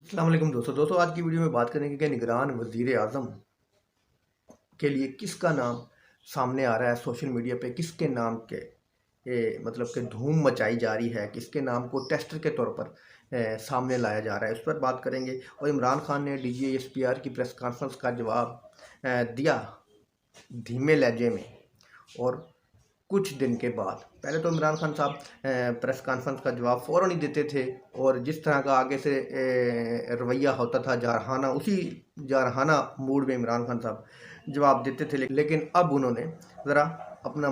अस्सलाम वालेकुम दोस्तों आज की वीडियो में बात करेंगे कि निगरान वज़ीर आज़म के लिए किसका नाम सामने आ रहा है सोशल मीडिया पे, किसके नाम के मतलब कि धूम मचाई जा रही है, किसके नाम को टेस्टर के तौर पर सामने लाया जा रहा है, उस पर बात करेंगे। और इमरान खान ने DGSPR की प्रेस कॉन्फ्रेंस का जवाब दिया धीमे लहजे में। और कुछ दिन के बाद पहले तो इमरान खान साहब प्रेस कॉन्फ्रेंस का जवाब फ़ौरन ही देते थे, और जिस तरह का आगे से रवैया होता था जारहाना, उसी जारहाना मूड में इमरान खान साहब जवाब देते थे। लेकिन अब उन्होंने ज़रा अपना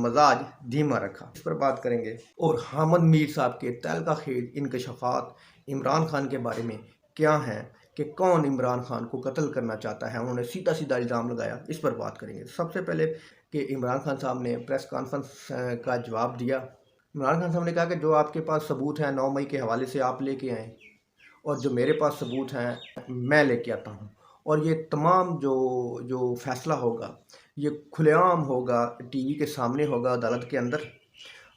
मजाज धीमा रखा, इस पर बात करेंगे। और हामिद मीर साहब के तहलका खेल इंकशाफात इमरान खान के बारे में क्या हैं कि कौन इमरान खान को कत्ल करना चाहता है, उन्होंने सीधा सीधा इल्ज़ाम लगाया, इस पर बात करेंगे। सबसे पहले कि इमरान खान साहब ने प्रेस कॉन्फ्रेंस का जवाब दिया। इमरान खान साहब ने कहा कि जो आपके पास सबूत हैं 9 मई के हवाले से आप लेके आएँ, और जो मेरे पास सबूत हैं मैं लेके आता हूँ। और ये तमाम जो जो फैसला होगा ये खुलेआम होगा, टीवी के सामने होगा, अदालत के अंदर।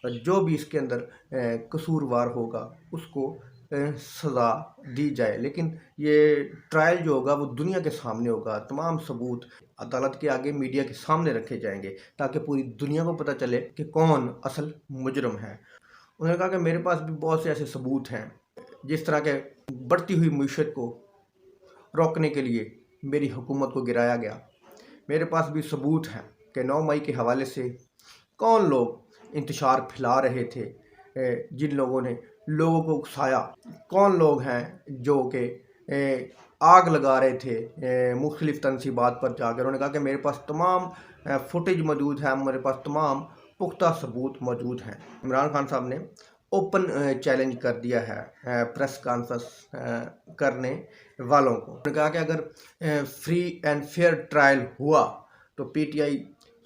जो भी इसके अंदर कसूरवार होगा उसको सज़ा दी जाए। लेकिन ये ट्रायल जो होगा वो दुनिया के सामने होगा, तमाम सबूत अदालत के आगे मीडिया के सामने रखे जाएंगे ताकि पूरी दुनिया को पता चले कि कौन असल मुजरम है। उन्होंने कहा कि मेरे पास भी बहुत से ऐसे सबूत हैं, जिस तरह के बढ़ती हुई मईशत को रोकने के लिए मेरी हुकूमत को गिराया गया। मेरे पास भी सबूत हैं कि 9 मई के हवाले से कौन लोग इंतशार फैला रहे थे, जिन लोगों ने लोगों को उकसाया, कौन लोग हैं जो कि आग लगा रहे थे मुख्तलिफ तनसीबात पर जाकर। उन्होंने कहा कि मेरे पास तमाम फुटेज मौजूद है, मेरे पास तमाम पुख्ता सबूत मौजूद हैं। इमरान खान साहब ने ओपन चैलेंज कर दिया है प्रेस कॉन्फ्रेंस करने वालों को। उन्होंने कहा कि अगर फ्री एंड फेयर ट्रायल हुआ तो PTI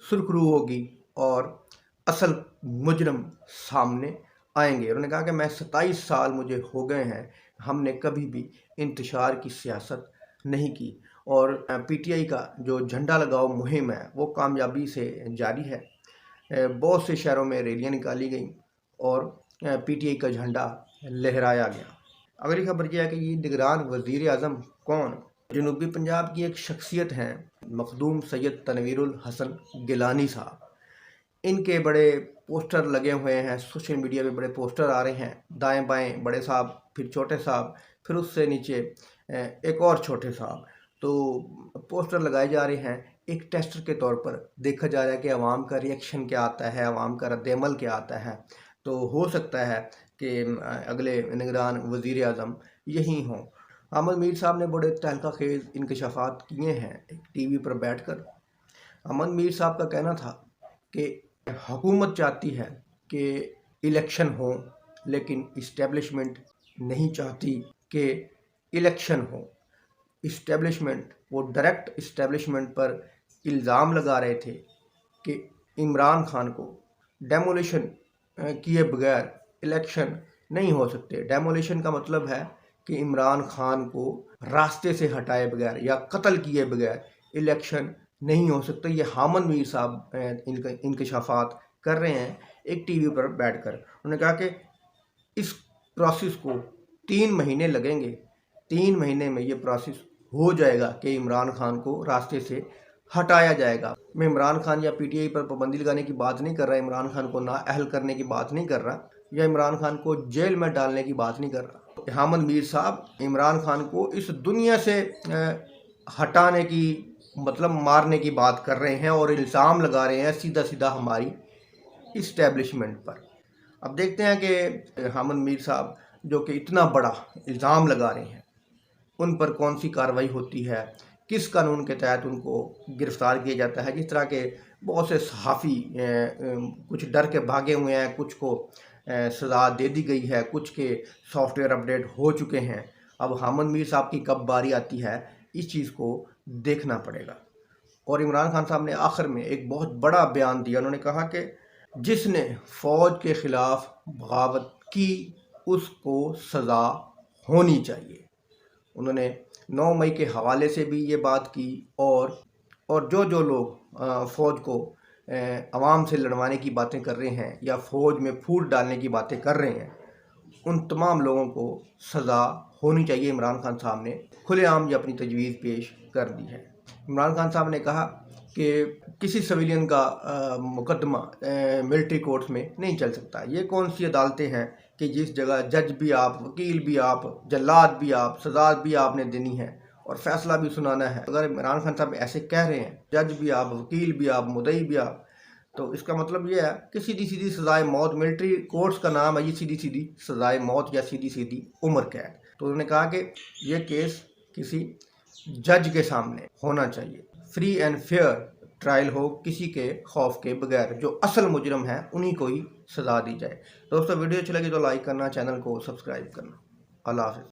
सुरखरू होगी और असल मुजरम सामने आएंगे। उन्होंने कहा कि मैं 27 साल मुझे हो गए हैं, हमने कभी भी इंतशार की सियासत नहीं की, और PTI का जो झंडा लगाओ मुहिम है वो कामयाबी से जारी है। बहुत से शहरों में रैलियाँ निकाली गई और PTI का झंडा लहराया गया। अगली खबर यह है कि ये निगरान वज़ीर आज़म कौन? जनूबी पंजाब की एक शख्सियत हैं मखदूम सैयद तनवीरुल हसन गिलानी साहब। इनके बड़े पोस्टर लगे हुए हैं सोशल मीडिया पे, बड़े पोस्टर आ रहे हैं, दाएं बाएं बड़े साहब, फिर छोटे साहब, फिर उससे नीचे एक और छोटे साहब। तो पोस्टर लगाए जा रहे हैं एक टेस्टर के तौर पर। देखा जा रहा है कि आवाम का रिएक्शन क्या आता है, आवाम का रद्द-ए-अमल क्या आता है। तो हो सकता है कि अगले निगरान वज़ीर आज़म यही हों। हामिद मीर साहब ने बड़े तहलका खेज इंकशाफात किए हैं टीवी पर बैठकर। हामिद मीर साहब का कहना था कि हुकूमत चाहती है कि इलेक्शन हो, लेकिन इस्टेब्लिशमेंट नहीं चाहती कि इलेक्शन हो। इस्टेब्लिशमेंट, वो डायरेक्ट इस्टेब्लिशमेंट पर इल्ज़ाम लगा रहे थे कि इमरान खान को डेमोलिशन किए बगैर इलेक्शन नहीं हो सकते। डेमोलिशन का मतलब है कि इमरान खान को रास्ते से हटाए बगैर या कत्ल किए बगैर इलेक्शन नहीं हो सकता। ये हामिद मीर साहब इंकशाफात कर रहे हैं एक टीवी पर बैठकर। उन्होंने कहा कि इस प्रोसेस को 3 महीने लगेंगे, 3 महीने में ये प्रोसेस हो जाएगा कि इमरान खान को रास्ते से हटाया जाएगा। मैं इमरान खान या PTI पर पाबंदी लगाने की बात नहीं कर रहा, इमरान खान को नाअहल करने की बात नहीं कर रहा, या इमरान खान को जेल में डालने की बात नहीं कर रहा। हामिद मीर साहब इमरान खान को इस दुनिया से हटाने की, मतलब मारने की बात कर रहे हैं और इल्ज़ाम लगा रहे हैं सीधा सीधा हमारी इस्टेब्लिशमेंट पर। अब देखते हैं कि हामिद मीर साहब जो कि इतना बड़ा इल्ज़ाम लगा रहे हैं उन पर कौन सी कार्रवाई होती है, किस कानून के तहत उनको गिरफ़्तार किया जाता है। जिस तरह के बहुत से सहाफ़ी कुछ डर के भागे हुए हैं, कुछ को सज़ा दे दी गई है, कुछ के सॉफ्टवेयर अपडेट हो चुके हैं। अब हामिद मीर साहब की कब बारी आती है इस चीज़ को देखना पड़ेगा। और इमरान खान साहब ने आखिर में एक बहुत बड़ा बयान दिया। उन्होंने कहा कि जिसने फ़ौज के ख़िलाफ़ बगावत की उसको सज़ा होनी चाहिए। उन्होंने 9 मई के हवाले से भी ये बात की, और जो लोग फ़ौज को आवाम से लड़वाने की बातें कर रहे हैं या फ़ौज में फूट डालने की बातें कर रहे हैं उन तमाम लोगों को सज़ा होनी चाहिए। इमरान खान साहब ने खुलेआम ये अपनी तजवीज़ पेश कर दी है। इमरान खान साहब ने कहा कि किसी सिविलियन का मुकदमा मिलिट्री कोर्ट्स में नहीं चल सकता। ये कौन सी अदालतें हैं कि जिस जगह जज भी आप, वकील भी आप, जल्लाद भी आप, सज़ा भी आपने देनी है और फैसला भी सुनाना है। अगर इमरान खान साहब ऐसे कह रहे हैं, जज भी आप, वकील भी आप, मुद्दई भी आप, तो इसका मतलब ये है कि सीधी सीधी सज़ाए मौत, मिलिट्री कोर्ट्स का नाम है ये सीधी सीधी सज़ाए मौत या सीधी सीधी उम्र कैद। तो उन्होंने कहा कि ये केस किसी जज के सामने होना चाहिए, फ्री एंड फेयर ट्रायल हो, किसी के खौफ के बगैर। जो असल मुजरम है उन्हीं को ही सज़ा दी जाए। दोस्तों वीडियो अच्छी लगी तो लाइक करना, चैनल को सब्सक्राइब करना। अल्लाह हाफ़िज़।